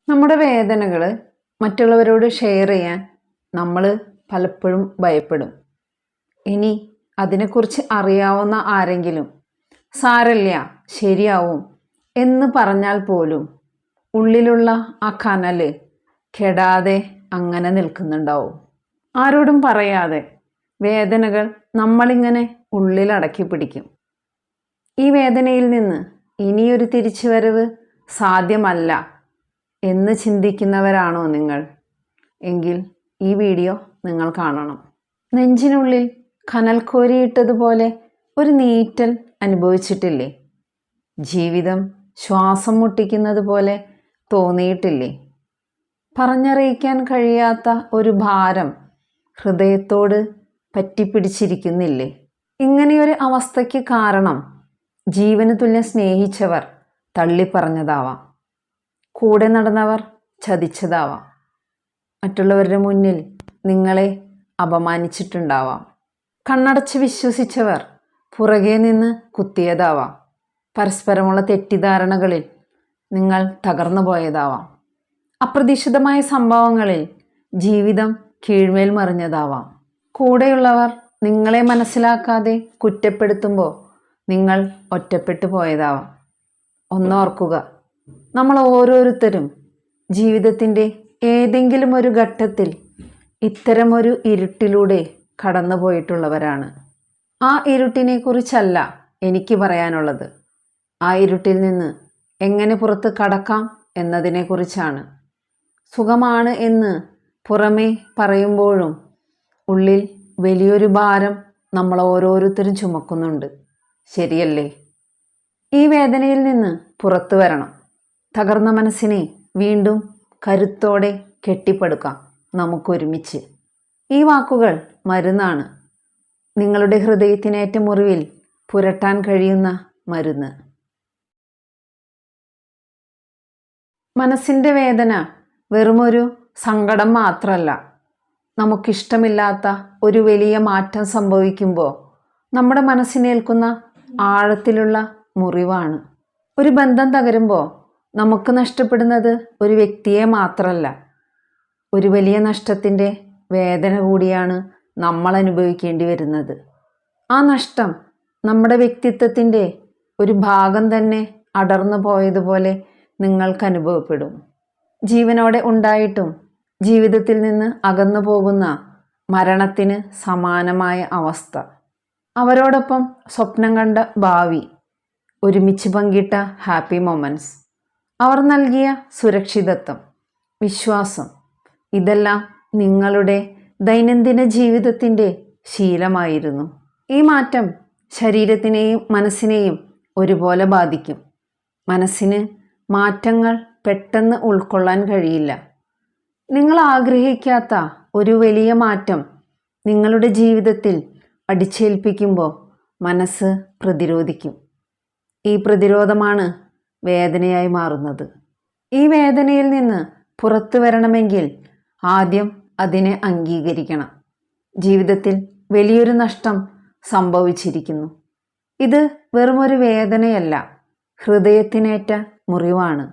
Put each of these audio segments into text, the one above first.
നമ്മുടെ വേദനകൾ മറ്റുള്ളവരോട് ഷെയർ ചെയ്യാൻ നമ്മൾ പലപ്പോഴും ഭയപ്പെടും. ഇനി അതിനെക്കുറിച്ച് അറിയാവുന്ന ആരെങ്കിലും സാരല്ല, ശരിയാവും എന്ന് പറഞ്ഞാൽ പോലും ഉള്ളിലുള്ള ആ കനൽ കെടാതെ അങ്ങനെ നിൽക്കുന്നുണ്ടാവും. ആരോടും പറയാതെ വേദനകൾ നമ്മളിങ്ങനെ ഉള്ളിലടക്കി പിടിക്കും. ഈ വേദനയിൽ നിന്ന് ഇനിയൊരു തിരിച്ചുവരവ് സാധ്യമല്ല എന്ന് ചിന്തിക്കുന്നവരാണോ നിങ്ങൾ? എങ്കിൽ ഈ വീഡിയോ നിങ്ങൾ കാണണം. നെഞ്ചിനുള്ളിൽ കനൽ കോരിയിട്ടതുപോലെ ഒരു നീറ്റൽ അനുഭവിച്ചിട്ടില്ലേ? ജീവിതം ശ്വാസം മുട്ടിക്കുന്നത് പോലെ തോന്നിയിട്ടില്ലേ? പറഞ്ഞറിയിക്കാൻ കഴിയാത്ത ഒരു ഭാരം ഹൃദയത്തോട് പറ്റിപ്പിടിച്ചിരിക്കുന്നില്ലേ? ഇങ്ങനെയൊരു അവസ്ഥയ്ക്ക് കാരണം ജീവന് തുല്യം സ്നേഹിച്ചവർ തള്ളിപ്പറഞ്ഞതാവാം, കൂടെ നടന്നവർ ചതിച്ചതാവാം, മറ്റുള്ളവരുടെ മുന്നിൽ നിങ്ങളെ അപമാനിച്ചിട്ടുണ്ടാവാം, കണ്ണടച്ച് വിശ്വസിച്ചവർ പുറകെ നിന്ന് കുത്തിയതാവാം, പരസ്പരമുള്ള തെറ്റിദ്ധാരണകളിൽ നിങ്ങൾ തകർന്നു പോയതാവാം, അപ്രതീക്ഷിതമായ സംഭവങ്ങളിൽ ജീവിതം കീഴ്മേൽ മറിഞ്ഞതാവാം. കൂടെയുള്ളവർ നിങ്ങളെ മനസ്സിലാക്കാതെ കുറ്റപ്പെടുത്തുമ്പോൾ നിങ്ങൾ ഒറ്റപ്പെട്ടു പോയതാവാം. ഒന്നോർക്കുക, നമ്മൾ ഓരോരുത്തരും ജീവിതത്തിൻ്റെ ഏതെങ്കിലും ഒരു ഘട്ടത്തിൽ ഇത്തരമൊരു ഇരുട്ടിലൂടെ കടന്നു പോയിട്ടുള്ളവരാണ്. ആ ഇരുട്ടിനെ കുറിച്ചല്ല എനിക്ക് പറയാനുള്ളത്, ആ ഇരുട്ടിൽ നിന്ന് എങ്ങനെ പുറത്ത് കടക്കാം എന്നതിനെക്കുറിച്ചാണ്. സുഖമാണ് എന്ന് പുറമേ പറയുമ്പോഴും ഉള്ളിൽ വലിയൊരു ഭാരം നമ്മൾ ഓരോരുത്തരും ചുമക്കുന്നുണ്ട്. ശരിയല്ലേ? ഈ വേദനയിൽ നിന്ന് പുറത്തു വരണം. തകർന്ന മനസ്സിനെ വീണ്ടും കരുത്തോടെ കെട്ടിപ്പടുക്കാം നമുക്കൊരുമിച്ച്. ഈ വാക്കുകൾ മരുന്നാണ്, നിങ്ങളുടെ ഹൃദയത്തിനേറ്റ മുറിവിൽ പുരട്ടാൻ കഴിയുന്ന മരുന്ന്. മനസ്സിൻ്റെ വേദന വെറുമൊരു സങ്കടം മാത്രമല്ല. നമുക്കിഷ്ടമില്ലാത്ത ഒരു വലിയ മാറ്റം സംഭവിക്കുമ്പോൾ നമ്മുടെ മനസ്സിനേൽക്കുന്ന ആഴത്തിലുള്ള മുറിവാണ്. ഒരു ബന്ധം തകരുമ്പോൾ നമുക്ക് നഷ്ടപ്പെടുന്നത് ഒരു വ്യക്തിയെ മാത്രമല്ല, ഒരു വലിയ നഷ്ടത്തിൻ്റെ വേദന കൂടിയാണ് നമ്മൾ അനുഭവിക്കേണ്ടി വരുന്നത്. ആ നഷ്ടം നമ്മുടെ വ്യക്തിത്വത്തിൻ്റെ ഒരു ഭാഗം തന്നെ അടർന്നു പോയതുപോലെ നിങ്ങൾക്ക് അനുഭവപ്പെടും. ജീവനോടെ ഉണ്ടായിട്ടും ജീവിതത്തിൽ നിന്ന് അകന്നു പോകുന്ന മരണത്തിന് സമാനമായ അവസ്ഥ. അവരോടൊപ്പം സ്വപ്നം കണ്ട ഭാവി, ഒരുമിച്ച് പങ്കിട്ട ഹാപ്പി മൊമെൻറ്റ്സ്, അവർ നൽകിയ സുരക്ഷിതത്വം, വിശ്വാസം, ഇതെല്ലാം നിങ്ങളുടെ ദൈനംദിന ജീവിതത്തിൻ്റെ ശീലമായിരുന്നു. ഈ മാറ്റം ശരീരത്തിനെയും മനസ്സിനെയും ഒരുപോലെ ബാധിക്കും. മനസ്സിന് മാറ്റങ്ങൾ പെട്ടെന്ന് ഉൾക്കൊള്ളാൻ കഴിയില്ല. നിങ്ങൾ ആഗ്രഹിക്കാത്ത ഒരു വലിയ മാറ്റം നിങ്ങളുടെ ജീവിതത്തിൽ അടിച്ചേൽപ്പിക്കുമ്പോൾ മനസ്സ് പ്രതിരോധിക്കും. ഈ പ്രതിരോധമാണ് വേദനയായി മാറുന്നത്. ഈ വേദനയിൽ നിന്ന് പുറത്തു വരണമെങ്കിൽ ആദ്യം അതിനെ അംഗീകരിക്കണം. ജീവിതത്തിൽ വലിയൊരു നഷ്ടം സംഭവിച്ചിരിക്കുന്നു. ഇത് വെറുമൊരു വേദനയല്ല, ഹൃദയത്തിനേറ്റ മുറിവാണ്.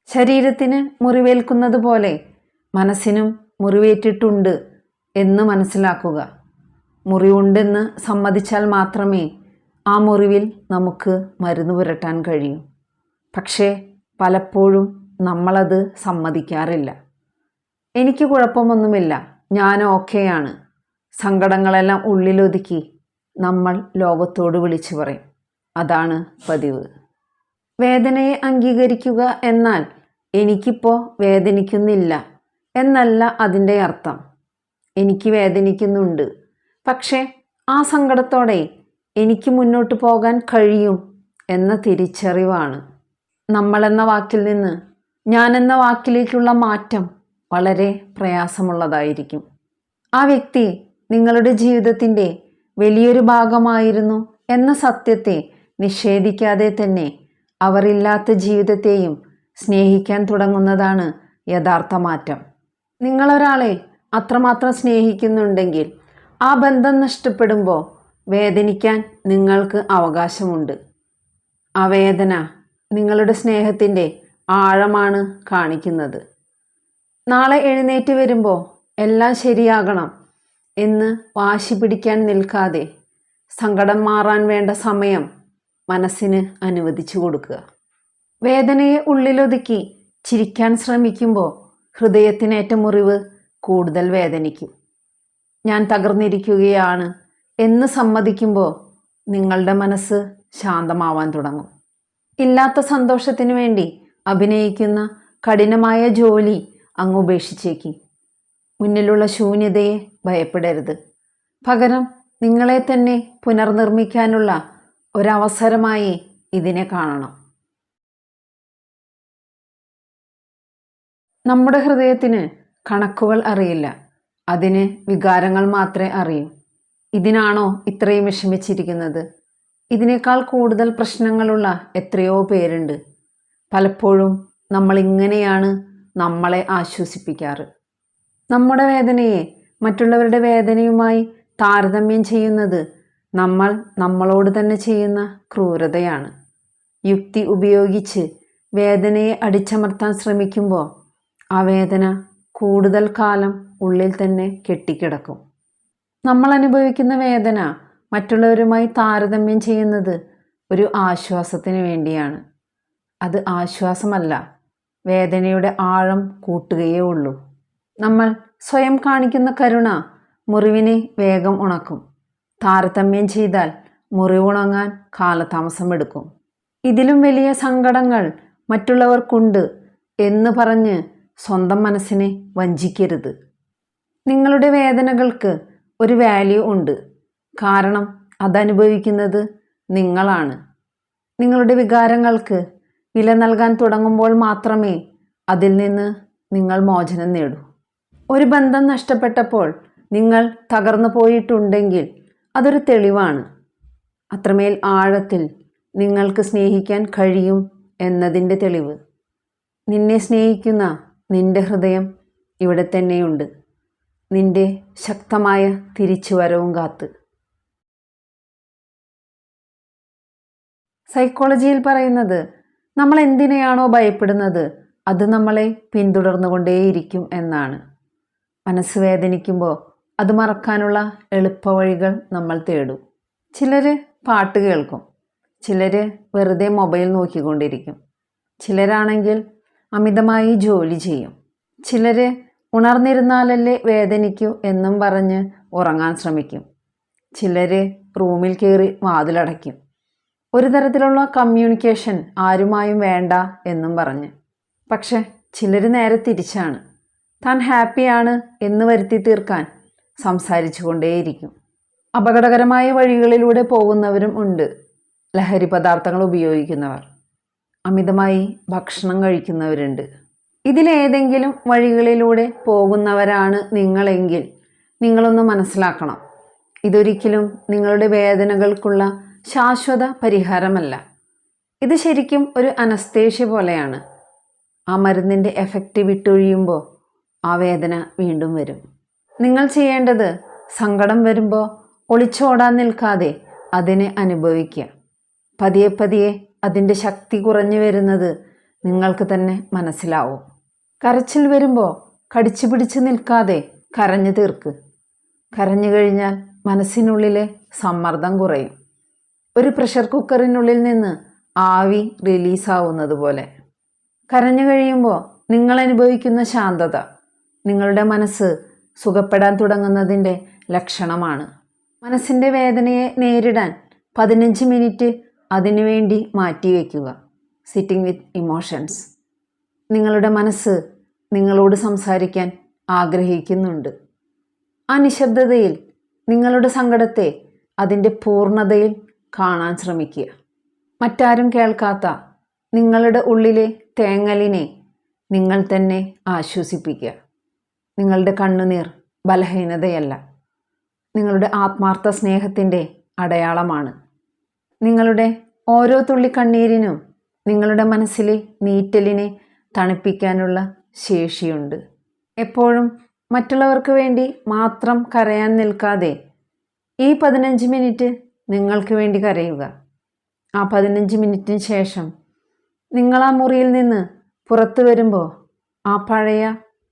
ശരീരത്തിന് മുറിവേൽക്കുന്നത് പോലെ മനസ്സിനും മുറിവേറ്റിട്ടുണ്ട് എന്ന് മനസ്സിലാക്കുക. മുറിവുണ്ടെന്ന് സമ്മതിച്ചാൽ മാത്രമേ ആ മുറിവിൽ നമുക്ക് മരുന്ന് പുരട്ടാൻ കഴിയൂ. പക്ഷേ പലപ്പോഴും നമ്മളത് സമ്മതിക്കാറില്ല. എനിക്ക് കുഴപ്പമൊന്നുമില്ല, ഞാൻ ഓക്കെയാണ്, സങ്കടങ്ങളെല്ലാം ഉള്ളിലൊതുക്കി നമ്മൾ ലോകത്തോട് വിളിച്ചു പറയും. അതാണ് പതിവ്. വേദനയെ അംഗീകരിക്കുക എന്നാൽ എനിക്കിപ്പോൾ വേദനിക്കുന്നില്ല എന്നല്ല അതിൻ്റെ അർത്ഥം. എനിക്ക് വേദനിക്കുന്നുണ്ട്, പക്ഷേ ആ സങ്കടത്തോടെ എനിക്ക് മുന്നോട്ട് പോകാൻ കഴിയും എന്ന തിരിച്ചറിവാണ്. നമ്മളെന്ന വാക്കിൽ നിന്ന് ഞാനെന്ന വാക്കിലേക്കുള്ള മാറ്റം വളരെ പ്രയാസമുള്ളതായിരിക്കും. ആ വ്യക്തി നിങ്ങളുടെ ജീവിതത്തിൻ്റെ വലിയൊരു ഭാഗമായിരുന്നു എന്ന സത്യത്തെ നിഷേധിക്കാതെ തന്നെ അവരില്ലാത്ത ജീവിതത്തെയും സ്നേഹിക്കാൻ തുടങ്ങുന്നതാണ് യഥാർത്ഥ മാറ്റം. നിങ്ങളൊരാളെ അത്രമാത്രം സ്നേഹിക്കുന്നുണ്ടെങ്കിൽ ആ ബന്ധം നഷ്ടപ്പെടുമ്പോൾ വേദനിക്കാൻ നിങ്ങൾക്ക് അവകാശമുണ്ട്. ആ വേദന നിങ്ങളുടെ സ്നേഹത്തിൻ്റെ ആഴമാണ് കാണിക്കുന്നത്. നാളെ എഴുന്നേറ്റ് വരുമ്പോൾ എല്ലാം ശരിയാകണം എന്ന് വാശി പിടിക്കാൻ നിൽക്കാതെ സങ്കടം മാറാൻ വേണ്ട സമയം മനസ്സിന് അനുവദിച്ചു കൊടുക്കുക. വേദനയെ ഉള്ളിലൊതുക്കി ചിരിക്കാൻ ശ്രമിക്കുമ്പോൾ ഹൃദയത്തിനേറ്റ മുറിവ് കൂടുതൽ വേദനിക്കും. ഞാൻ തകർന്നിരിക്കുകയാണ് എന്ന് സമ്മതിക്കുമ്പോൾ നിങ്ങളുടെ മനസ്സ് ശാന്തമാവാൻ തുടങ്ങും. ഇല്ലാത്ത സന്തോഷത്തിന് വേണ്ടി അഭിനയിക്കുന്ന കഠിനമായ ജോലി അങ്ങ് ഉപേക്ഷിച്ചേക്ക്. മുന്നിലുള്ള ശൂന്യതയെ ഭയപ്പെടരുത്. പകരം നിങ്ങളെ തന്നെ പുനർനിർമ്മിക്കാനുള്ള ഒരവസരമായി ഇതിനെ കാണണം. നമ്മുടെ ഹൃദയത്തിന് കണക്കുകൾ അറിയില്ല, അതിന് വികാരങ്ങൾ മാത്രമേ അറിയൂ. ഇതിനാണോ ഇത്രയും വിഷമിച്ചിരിക്കുന്നത്? ഇതിനേക്കാൾ കൂടുതൽ പ്രശ്നങ്ങളുള്ള എത്രയോ പേരുണ്ട്. പലപ്പോഴും നമ്മൾ ഇങ്ങനെയാണ് നമ്മളെ ആശ്വസിപ്പിക്കാറ്. നമ്മുടെ വേദനയെ മറ്റുള്ളവരുടെ വേദനയുമായി താരതമ്യം ചെയ്യുന്നത് നമ്മൾ നമ്മളോട് തന്നെ ചെയ്യുന്ന ക്രൂരതയാണ്. യുക്തി ഉപയോഗിച്ച് വേദനയെ അടിച്ചമർത്താൻ ശ്രമിക്കുമ്പോൾ ആ വേദന കൂടുതൽ കാലം ഉള്ളിൽ തന്നെ കെട്ടിക്കിടക്കും. നമ്മൾ അനുഭവിക്കുന്ന വേദന മറ്റുള്ളവരുമായി താരതമ്യം ചെയ്യുന്നത് ഒരു ആശ്വാസത്തിന് വേണ്ടിയാണ്. അത് ആശ്വാസമല്ല, വേദനയുടെ ആഴം കൂട്ടുകയേ ഉള്ളൂ. നമ്മൾ സ്വയം കാണിക്കുന്ന കരുണ മുറിവിനെ വേഗം ഉണക്കും. താരതമ്യം ചെയ്താൽ മുറിവുണങ്ങാൻ കാലതാമസമെടുക്കും. ഇതിലും വലിയ സങ്കടങ്ങൾ മറ്റുള്ളവർക്കുണ്ട് എന്ന് പറഞ്ഞ് സ്വന്തം മനസ്സിനെ വഞ്ചിക്കരുത്. നിങ്ങളുടെ വേദനകൾക്ക് ഒരു വാല്യൂ ഉണ്ട്, കാരണം അതനുഭവിക്കുന്നത് നിങ്ങളാണ്. നിങ്ങളുടെ വികാരങ്ങൾക്ക് വില നൽകാൻ തുടങ്ങുമ്പോൾ മാത്രമേ അതിൽ നിന്ന് നിങ്ങൾ മോചനം നേടൂ. ഒരു ബന്ധം നഷ്ടപ്പെട്ടപ്പോൾ നിങ്ങൾ തകർന്നു പോയിട്ടുണ്ടെങ്കിൽ അതൊരു തെളിവാണ്. അത്രമേൽ ആഴത്തിൽ നിങ്ങൾക്ക് സ്നേഹിക്കാൻ കഴിയും എന്നതിൻ്റെ തെളിവ്. നിന്നെ സ്നേഹിക്കുന്ന നിന്റെ ഹൃദയം ഇവിടെ തന്നെയുണ്ട്, നിന്റെ ശക്തമായ തിരിച്ചുവരവും കാത്ത്. സൈക്കോളജിയിൽ പറയുന്നത് നമ്മൾ എന്തിനെയാണോ ഭയപ്പെടുന്നത് അത് നമ്മളെ പിന്തുടർന്നുകൊണ്ടേയിരിക്കും എന്നാണ്. മനസ്സ് വേദനിക്കുമ്പോൾ അത് മറക്കാനുള്ള എളുപ്പവഴികൾ നമ്മൾ തേടും. ചിലർ പാട്ട് കേൾക്കും, ചിലർ വെറുതെ മൊബൈൽ നോക്കിക്കൊണ്ടിരിക്കും, ചിലരാണെങ്കിൽ അമിതമായി ജോലി ചെയ്യും, ചിലർ ഉണർന്നിരുന്നാലല്ലേ വേദനിക്കൂ എന്നും പറഞ്ഞ് ഉറങ്ങാൻ ശ്രമിക്കും, ചിലർ റൂമിൽ കയറി വാതിലടയ്ക്കും, ഒരു തരത്തിലുള്ള കമ്മ്യൂണിക്കേഷൻ ആരുമായും വേണ്ട എന്നും പറഞ്ഞ്. പക്ഷെ ചിലർ നേരെ തിരിച്ചാണ്, താൻ ഹാപ്പിയാണ് എന്ന് വരുത്തി തീർക്കാൻ സംസാരിച്ചു കൊണ്ടേയിരിക്കും. അപകടകരമായ വഴികളിലൂടെ പോകുന്നവരും ഉണ്ട്. ലഹരി പദാർത്ഥങ്ങൾ ഉപയോഗിക്കുന്നവർ, അമിതമായി ഭക്ഷണം കഴിക്കുന്നവരുണ്ട്. ഇതിലേതെങ്കിലും വഴികളിലൂടെ പോകുന്നവരാണ് നിങ്ങളെങ്കിൽ നിങ്ങളൊന്ന് മനസ്സിലാക്കണം, ഇതൊരിക്കലും നിങ്ങളുടെ വേദനകൾക്കുള്ള ശാശ്വത പരിഹാരമല്ല. ഇത് ശരിക്കും ഒരു അനസ്തേഷ്യ പോലെയാണ്. ആ മരുന്നിൻ്റെ എഫക്റ്റ് വിട്ടൊഴിയുമ്പോൾ ആ വേദന വീണ്ടും വരും. നിങ്ങൾ ചെയ്യേണ്ടത് സങ്കടം വരുമ്പോൾ ഒളിച്ചോടാൻ നിൽക്കാതെ അതിനെ അനുഭവിക്കുക. പതിയെ പതിയെ അതിൻ്റെ ശക്തി കുറഞ്ഞു വരുന്നത് നിങ്ങൾക്ക് തന്നെ മനസ്സിലാവും. കരച്ചിൽ വരുമ്പോൾ കടിച്ചു പിടിച്ച് നിൽക്കാതെ കരഞ്ഞു തീർക്ക്. കരഞ്ഞു കഴിഞ്ഞാൽ മനസ്സിനുള്ളിലെ സമ്മർദ്ദം കുറയും. ഒരു പ്രഷർ കുക്കറിനുള്ളിൽ നിന്ന് ആവി റിലീസാവുന്നത് പോലെ. കരഞ്ഞു കഴിയുമ്പോൾ നിങ്ങൾ അനുഭവിക്കുന്ന ശാന്തത നിങ്ങളുടെ മനസ്സ് സുഖപ്പെടാൻ തുടങ്ങുന്നതിൻ്റെ ലക്ഷണമാണ്. മനസ്സിൻ്റെ വേദനയെ നേരിടാൻ 15 മിനിറ്റ് അതിനുവേണ്ടി മാറ്റിവെക്കുക. Sitting with emotions. നിങ്ങളുടെ മനസ്സ് നിങ്ങളോട് സംസാരിക്കാൻ ആഗ്രഹിക്കുന്നുണ്ട്. ആ നിശബ്ദതയിൽ നിങ്ങളുടെ സങ്കടത്തെ അതിൻ്റെ പൂർണ്ണതയിൽ കാണാൻ ശ്രമിക്കുക. മറ്റാരും കേൾക്കാത്ത നിങ്ങളുടെ ഉള്ളിലെ തേങ്ങലിനെ നിങ്ങൾ തന്നെ ആശ്വസിപ്പിക്കുക. നിങ്ങളുടെ കണ്ണുനീർ ബലഹീനതയല്ല, നിങ്ങളുടെ ആത്മാർത്ഥ സ്നേഹത്തിൻ്റെ അടയാളമാണ്. നിങ്ങളുടെ ഓരോ തുള്ളി കണ്ണീരിനും നിങ്ങളുടെ മനസ്സിലെ നീറ്റലിനെ തണുപ്പിക്കാനുള്ള ശേഷിയുണ്ട്. എപ്പോഴും മറ്റുള്ളവർക്ക് വേണ്ടി മാത്രം കരയാൻ നിൽക്കാതെ ഈ 15 മിനിറ്റ് നിങ്ങൾക്ക് വേണ്ടി കരയുക. ആ 15 മിനിറ്റിന് ശേഷം നിങ്ങൾ ആ മുറിയിൽ നിന്ന് പുറത്തു വരുമ്പോൾ ആ പഴയ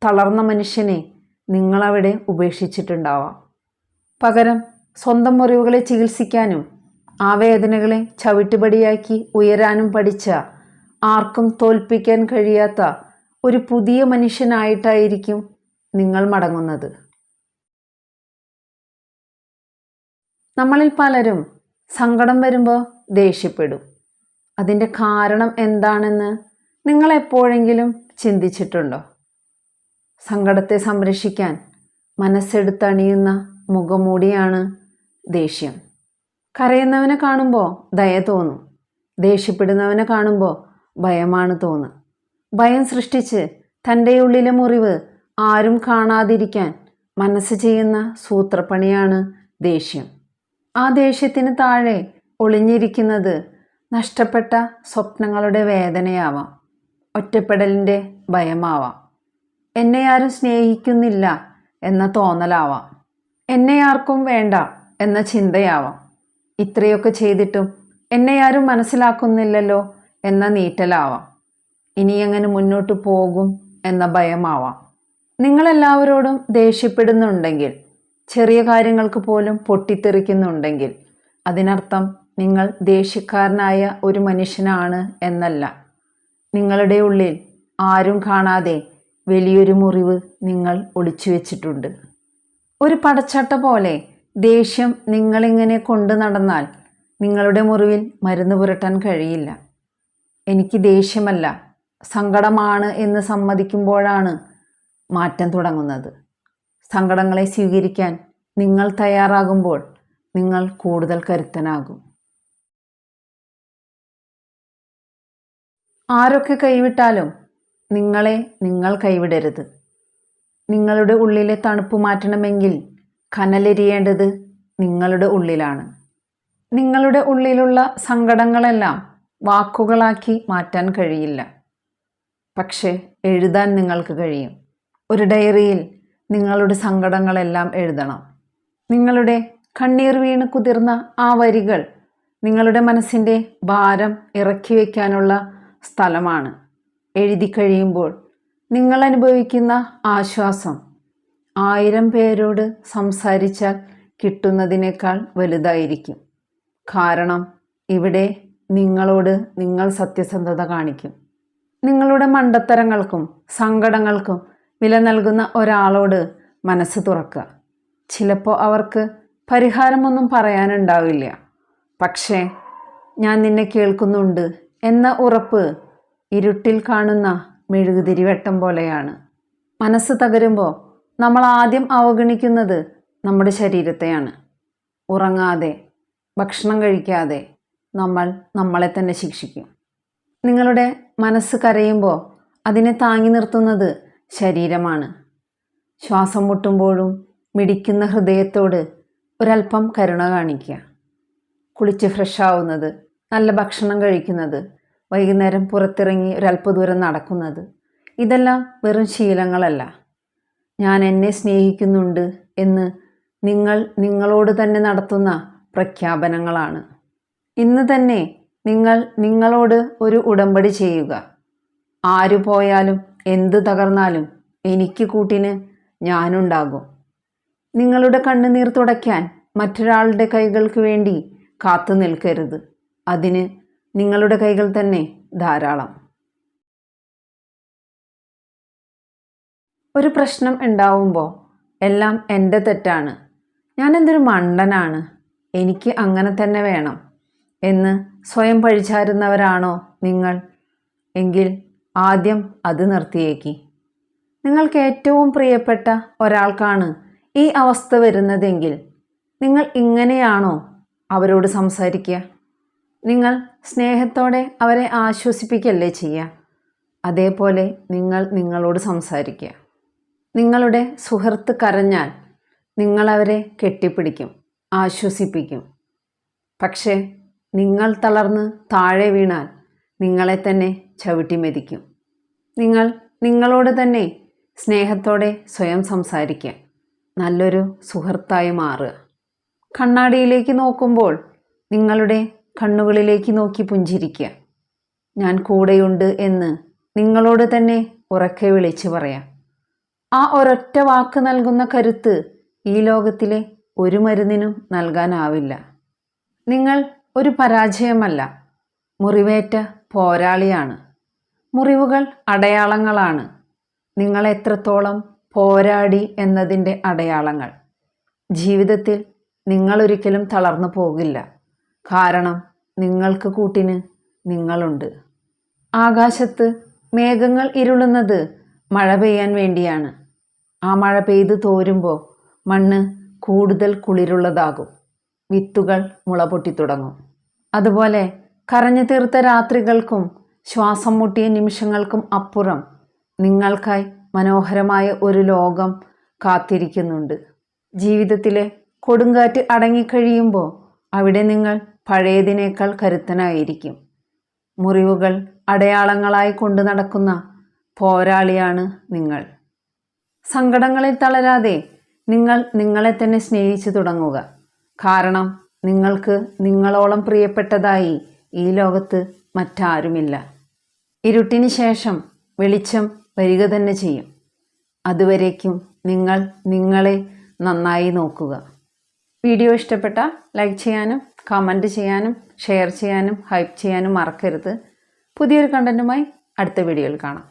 തളർന്ന മനുഷ്യനെ നിങ്ങളവിടെ ഉപേക്ഷിച്ചിട്ടുണ്ടാവാം. പകരം സ്വന്തം മുറിവുകളെ ചികിത്സിക്കാനും ആ വേദനകളെ ചവിട്ടുപടിയാക്കി ഉയരാനും പഠിച്ച, ആർക്കും തോൽപ്പിക്കാൻ കഴിയാത്ത ഒരു പുതിയ മനുഷ്യനായിട്ടായിരിക്കും നിങ്ങൾ മടങ്ങുന്നത്. നമ്മളിൽ പലരും സങ്കടം വരുമ്പോൾ ദേഷ്യപ്പെടും. അതിൻ്റെ കാരണം എന്താണെന്ന് നിങ്ങൾ എപ്പോഴെങ്കിലും ചിന്തിച്ചിട്ടുണ്ടോ? സങ്കടത്തെ സംരക്ഷിക്കാൻ മനസ്സെടുത്തണിയുന്ന മുഖംമൂടിയാണ് ദേഷ്യം. കരയുന്നവനെ കാണുമ്പോൾ ദയ തോന്നും. ദേഷ്യപ്പെടുന്നവനെ കാണുമ്പോൾ ഭയമാണ് തോന്നുക. ഭയം സൃഷ്ടിച്ച് തൻ്റെ ഉള്ളിലെ മുറിവ് ആരും കാണാതിരിക്കാൻ മനസ്സ് ചെയ്യുന്ന സൂത്രപ്പണിയാണ് ദേഷ്യം. ആ ദേഷ്യത്തിന് താഴെ ഒളിഞ്ഞിരിക്കുന്നത് നഷ്ടപ്പെട്ട സ്വപ്നങ്ങളുടെ വേദനയാവാം, ഒറ്റപ്പെടലിൻ്റെ ഭയമാവാം, എന്നെ ആരും സ്നേഹിക്കുന്നില്ല എന്ന തോന്നലാവാം, എന്നെ ആർക്കും വേണ്ട എന്ന ചിന്തയാവാം. ഇത്രയൊക്കെ ചെയ്തിട്ടും എന്നെ ആരും മനസ്സിലാക്കുന്നില്ലല്ലോ എന്ന നീറ്റലാവാം. ഇനി എങ്ങനെ മുന്നോട്ട് പോകും എന്ന ഭയമാവാം. നിങ്ങളെല്ലാവരോടും ദേഷ്യപ്പെടുന്നുണ്ടെങ്കിൽ, ചെറിയ കാര്യങ്ങൾക്ക് പോലും പൊട്ടിത്തെറിക്കുന്നുണ്ടെങ്കിൽ, അതിനർത്ഥം നിങ്ങൾ ദേഷ്യക്കാരനായ ഒരു മനുഷ്യനാണ് എന്നല്ല. നിങ്ങളുടെ ഉള്ളിൽ ആരും കാണാതെ വലിയൊരു മുറിവ് നിങ്ങൾ ഒളിച്ചു വെച്ചിട്ടുണ്ട്. ഒരു പടച്ചട്ട പോലെ ദേഷ്യം നിങ്ങളിങ്ങനെ കൊണ്ടു നടന്നാൽ നിങ്ങളുടെ മുറിവിൽ മരുന്ന് പുരട്ടാൻ കഴിയില്ല. എനിക്ക് ദേഷ്യമല്ല, സങ്കടമാണ് എന്ന് സമ്മതിക്കുമ്പോഴാണ് മാറ്റം തുടങ്ങുന്നത്. സങ്കടങ്ങളെ സ്വീകരിക്കാൻ നിങ്ങൾ തയ്യാറാകുമ്പോൾ നിങ്ങൾ കൂടുതൽ കരുത്തനാകും. ആരൊക്കെ കൈവിട്ടാലും നിങ്ങളെ നിങ്ങൾ കൈവിടരുത്. നിങ്ങളുടെ ഉള്ളിലെ തണുപ്പ് മാറ്റണമെങ്കിൽ കനലെരിയേണ്ടത് നിങ്ങളുടെ ഉള്ളിലാണ്. നിങ്ങളുടെ ഉള്ളിലുള്ള സങ്കടങ്ങളെല്ലാം വാക്കുകളാക്കി മാറ്റാൻ കഴിയില്ല, പക്ഷേ എഴുതാൻ നിങ്ങൾക്ക് കഴിയും. ഒരു ഡയറിയിൽ നിങ്ങളുടെ സങ്കടങ്ങളെല്ലാം എഴുതണം. നിങ്ങളുടെ കണ്ണീർ വീണ് കുതിർന്ന ആ വരികൾ നിങ്ങളുടെ മനസ്സിൻ്റെ ഭാരം ഇറക്കി വയ്ക്കാനുള്ള സ്ഥലമാണ്. എഴുതി കഴിയുമ്പോൾ നിങ്ങൾ അനുഭവിക്കുന്ന ആശ്വാസം 1000 പേരോട് സംസാരിച്ചാൽ കിട്ടുന്നതിനേക്കാൾ വലുതായിരിക്കും. കാരണം ഇവിടെ നിങ്ങളോട് നിങ്ങൾ സത്യസന്ധത കാണിക്കും. നിങ്ങളുടെ മണ്ടത്തരങ്ങൾക്കും സങ്കടങ്ങൾക്കും വില നൽകുന്ന ഒരാളോട് മനസ്സ് തുറക്കുക. ചിലപ്പോൾ അവർക്ക് പരിഹാരമൊന്നും പറയാനുണ്ടാവില്ല, പക്ഷേ ഞാൻ നിന്നെ കേൾക്കുന്നുണ്ട് എന്ന ഉറപ്പ് ഇരുട്ടിൽ കാണുന്ന മെഴുകുതിരി വെട്ടം പോലെയാണ്. മനസ്സ് തകരുമ്പോൾ നമ്മൾ ആദ്യം അവഗണിക്കുന്നത് നമ്മുടെ ശരീരത്തെയാണ്. ഉറങ്ങാതെ, ഭക്ഷണം കഴിക്കാതെ നമ്മൾ നമ്മളെ തന്നെ ശിക്ഷിക്കും. നിങ്ങളുടെ മനസ്സ് കരയുമ്പോൾ അതിനെ താങ്ങി നിർത്തുന്നത് ശരീരമാണ്. ശ്വാസം മുട്ടുമ്പോഴും മിടിക്കുന്ന ഹൃദയത്തോട് ഒരല്പം കരുണ കാണിക്കുക. കുളിച്ച് ഫ്രഷാവുന്നത്, നല്ല ഭക്ഷണം കഴിക്കുന്നത്, വൈകുന്നേരം പുറത്തിറങ്ങി ഒരല്പ ദൂരം നടക്കുന്നത്, ഇതെല്ലാം വെറും ശീലങ്ങളല്ല. ഞാൻ എന്നെ സ്നേഹിക്കുന്നുണ്ട് എന്ന് നിങ്ങൾ നിങ്ങളോട് തന്നെ നടത്തുന്ന പ്രഖ്യാപനങ്ങളാണ്. ഇന്ന് തന്നെ നിങ്ങൾ നിങ്ങളോട് ഒരു ഉടമ്പടി ചെയ്യുക. ആരു പോയാലും എന്ത് തകർന്നാലും എനിക്ക് കൂട്ടിന് ഞാനുണ്ടാകും. നിങ്ങളുടെ കണ്ണുനീർ തുടയ്ക്കാൻ മറ്റൊരാളുടെ കൈകൾക്ക് വേണ്ടി കാത്തു നിൽക്കരുത്. അതിന് നിങ്ങളുടെ കൈകൾ തന്നെ ധാരാളം. ഒരു പ്രശ്നം ഉണ്ടാവുമ്പോൾ എല്ലാം എൻ്റെ തെറ്റാണ്, ഞാൻ എന്തൊരു മണ്ടനാണ്, എനിക്ക് അങ്ങനെ തന്നെ വേണം എന്ന് സ്വയം പഴിചാരുന്നവരാണോ നിങ്ങൾ? എങ്കിൽ ആദ്യം അത് നിർത്തിയേക്കി. നിങ്ങൾക്ക് ഏറ്റവും പ്രിയപ്പെട്ട ഒരാൾക്കാണ് ഈ അവസ്ഥ വരുന്നതെങ്കിൽ നിങ്ങൾ ഇങ്ങനെയാണോ അവരോട് സംസാരിക്കുക? നിങ്ങൾ സ്നേഹത്തോടെ അവരെ ആശ്വസിപ്പിക്കല്ലേ ചെയ്യുക? അതേപോലെ നിങ്ങൾ നിങ്ങളോട് സംസാരിക്കുക. നിങ്ങളുടെ സുഹൃത്ത് കരഞ്ഞാൽ നിങ്ങളവരെ കെട്ടിപ്പിടിക്കും, ആശ്വസിപ്പിക്കും. പക്ഷേ നിങ്ങൾ തളർന്ന് താഴെ വീണാൽ നിങ്ങളെ തന്നെ ചവിട്ടി മെതിക്കും. നിങ്ങൾ നിങ്ങളോട് തന്നെ സ്നേഹത്തോടെ സ്വയം സംസാരിക്കുക. നല്ലൊരു സുഹൃത്തായി മാറുക. കണ്ണാടിയിലേക്ക് നോക്കുമ്പോൾ നിങ്ങളുടെ കണ്ണുകളിലേക്ക് നോക്കി പുഞ്ചിരിക്കുക. ഞാൻ കൂടെയുണ്ട് എന്ന് നിങ്ങളോട് തന്നെ ഉറക്കെ വിളിച്ചു പറയാം. ആ ഒരൊറ്റ വാക്ക് നൽകുന്ന കരുത്ത് ഈ ലോകത്തിലെ ഒരു മരുന്നിനും നൽകാനാവില്ല. നിങ്ങൾ ഒരു പരാജയമല്ല, മുറിവേറ്റ പോരാളിയാണ്. മുറിവുകൾ അടയാളങ്ങളാണ്. നിങ്ങൾ എത്രത്തോളം പോരാടി എന്നതിൻ്റെ അടയാളങ്ങൾ. ജീവിതത്തിൽ നിങ്ങളൊരിക്കലും തളർന്നു പോകില്ല. കാരണം നിങ്ങൾക്ക് കൂട്ടിന് നിങ്ങളുണ്ട്. ആകാശത്ത് മേഘങ്ങൾ ഇരുളുന്നത് മഴ പെയ്യാൻ വേണ്ടിയാണ്. ആ മഴ പെയ്ത് തോരുമ്പോൾ മണ്ണ് കൂടുതൽ കുളിരുള്ളതാകും. വിത്തുകൾ മുളപൊട്ടിത്തുടങ്ങും. അതുപോലെ കരഞ്ഞു തീർത്ത രാത്രികൾക്കും ശ്വാസം മുട്ടിയ നിമിഷങ്ങൾക്കും അപ്പുറം നിങ്ങൾക്കായി മനോഹരമായ ഒരു ലോകം കാത്തിരിക്കുന്നുണ്ട്. ജീവിതത്തിലെ കൊടുങ്കാറ്റ് അടങ്ങിക്കഴിയുമ്പോൾ അവിടെ നിങ്ങൾ പഴയതിനേക്കാൾ കരുത്തനായിരിക്കും. മുറിവുകൾ അടയാളങ്ങളായി കൊണ്ടു നടക്കുന്ന പോരാളിയാണ് നിങ്ങൾ. സങ്കടങ്ങളിൽ തളരാതെ നിങ്ങൾ നിങ്ങളെ തന്നെ സ്നേഹിച്ചു തുടങ്ങുക. കാരണം നിങ്ങൾക്ക് നിങ്ങളോളം പ്രിയപ്പെട്ടതായി ഈ ലോകത്ത് മറ്റാരുമില്ല. ഇരുട്ടിന് ശേഷം വെളിച്ചം വരിക തന്നെ ചെയ്യും. അതുവരേക്കും നിങ്ങൾ നിങ്ങളെ നന്നായി നോക്കുക. വീഡിയോ ഇഷ്ടപ്പെട്ടാൽ ലൈക്ക് ചെയ്യാനും കമൻറ്റ് ചെയ്യാനും ഷെയർ ചെയ്യാനും ഹൈപ്പ് ചെയ്യാനും മറക്കരുത്. പുതിയൊരു കണ്ടൻറ്റുമായി അടുത്ത വീഡിയോയിൽ കാണാം.